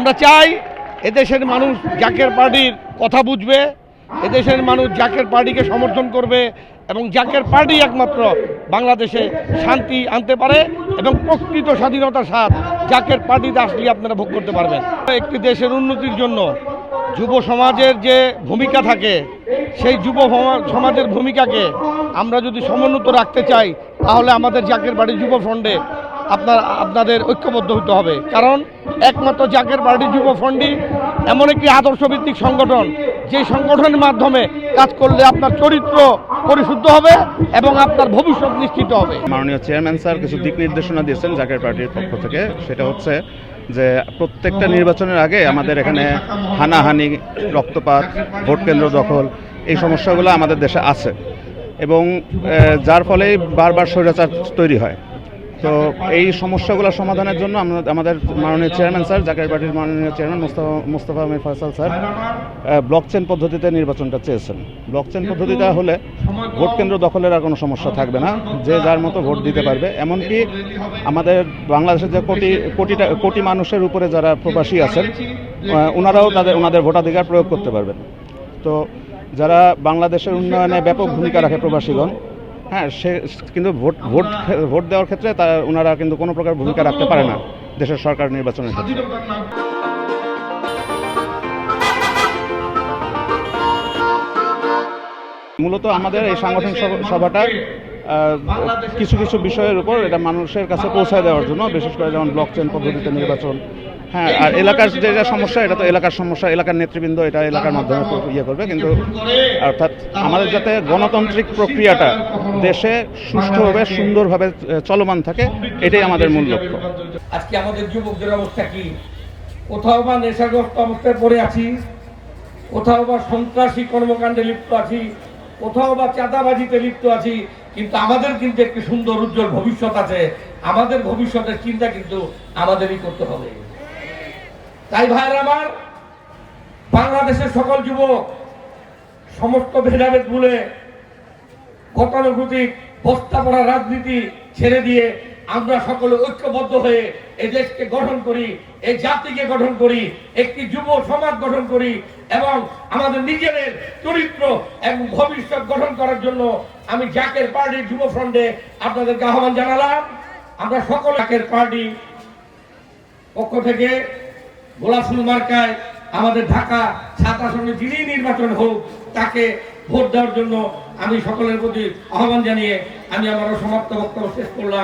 আমরা চাই এদেশের মানুষ জাকের পার্টির কথা বুঝবে, এদেশের মানুষ জাকের পার্টিকে সমর্থন করবে এবং জাকের পার্টি একমাত্র বাংলাদেশে শান্তি আনতে পারে এবং প্রকৃত স্বাধীনতার স্বাদ জাকের পার্টিতে আসলে আপনারা ভোগ করতে পারবেন। একটি দেশের উন্নতির জন্য যুব সমাজের যে ভূমিকা থাকে, সেই যুব সমাজের ভূমিকাকে আমরা যদি সমুন্নত রাখতে চাই, তাহলে আমাদের জাকের পার্টি যুব ফ্রন্টে আপনাদের ঐক্যবদ্ধ হতে হবে। কারণ একমাত্র জাকের পার্টি যুব ফ্রন্টই এমন একটি আদর্শভিত্তিক সংগঠন, যে সংগঠনের মাধ্যমে কাজ করলে আপনার চরিত্র পরিশুদ্ধ হবে এবং আপনার ভবিষ্যৎ নিশ্চিত হবে। মাননীয় চেয়ারম্যান স্যার কিছু দিক নির্দেশনা দিয়েছেন জাকের পার্টির পক্ষ থেকে। সেটা হচ্ছে যে প্রত্যেকটা নির্বাচনের আগে আমাদের এখানে হানাহানি, রক্তপাত, ভোট কেন্দ্র দখল, এই সমস্যাগুলো আমাদের দেশে আছে এবং যার ফলে বারবার স্বৈরাচার তৈরি হয়। তো এই সমস্যাগুলো সমাধানের জন্য আমাদের মাননীয় চেয়ারম্যান স্যার, জাকের পার্টির মাননীয় চেয়ারম্যান মোস্তফা আমির ফয়সাল স্যার ব্লক চেইন পদ্ধতিতে নির্বাচনটা চেয়েছেন। ব্লক চেইন পদ্ধতিটা হলে ভোট কেন্দ্র দখলের আর কোনো সমস্যা থাকবে না, যে যার মতো ভোট দিতে পারবে। এমনকি আমাদের বাংলাদেশের যে কোটি মানুষের উপরে যারা প্রবাসী আছেন, ওনারাও ওনাদের ভোটাধিকার প্রয়োগ করতে পারবেন। তো যারা বাংলাদেশের উন্নয়নে ব্যাপক ভূমিকা রাখে প্রবাসীগণ, হ্যাঁ, সে কিন্তু ভোট দেওয়ার ক্ষেত্রে ওনারা কিন্তু কোনো প্রকার ভূমিকা রাখতে পারে না দেশের সরকার নির্বাচনের ক্ষেত্রে। মূলত আমাদের এই সাংগঠনিক সভাটা কিছু কিছু বিষয়ের উপর এটা মানুষের কাছে পৌঁছায় দেওয়ার জন্য, বিশেষ করে যেমন ব্লক চেইন পদ্ধতিতে নির্বাচন, হ্যাঁ, আর এলাকার যে সমস্যা, এটা তো এলাকার সমস্যা, এলাকার নেতৃবৃন্দ এটা এলাকার মাধ্যমে করবে, কিন্তু অর্থাৎ আমাদের যাতে গণতান্ত্রিক প্রক্রিয়াটা দেশে সুষ্ঠুভাবে সুন্দরভাবে চলমান থাকে, এটাই আমাদের মূল লক্ষ্য। আজকে আমাদের যুবকদের অবস্থা কি? কোথাও বা নেশাগ্রস্ত অবস্থায় পড়ে আছি, কোথাও বা সন্ত্রাসী কর্মকাণ্ডে লিপ্ত আছি, কোথাও বা চাঁদাবাজিতে লিপ্ত আছি, কিন্তু আমাদের কিন্তু একটি সুন্দর উজ্জ্বল ভবিষ্যৎ আছে। আমাদের ভবিষ্যতের চিন্তা কিন্তু আমাদেরই করতে হবে। তাই ভাইয়ের আমার, বাংলাদেশের সকল যুবক সমস্ত ভেদাভেদ ভুলে গতানুগতিক বস্তা পড়া রাজনীতি ছেড়ে দিয়ে আমরা সকলে ঐক্যবদ্ধ হয়ে এই দেশকে গঠন করি, এই জাতিকে গঠন করি, একটি যুব সমাজ গঠন করি এবং আমাদের নিজেদের চরিত্র এবং ভবিষ্যৎ গঠন করার জন্য আমি জাকের পার্টির যুব ফ্রন্টে আপনাদেরকে আহ্বান জানালাম। আমরা সকল জাকের পার্টি পক্ষ থেকে গোলাপ ফুল মার্কায় আমাদের ঢাকা ৭ আসনে যিনি নির্বাচন হোক, তাকে ভোট দেওয়ার জন্য আমি সকলের প্রতি আহ্বান জানিয়ে আমি আমার সমাপ্ত বক্তব্য শেষ করলাম।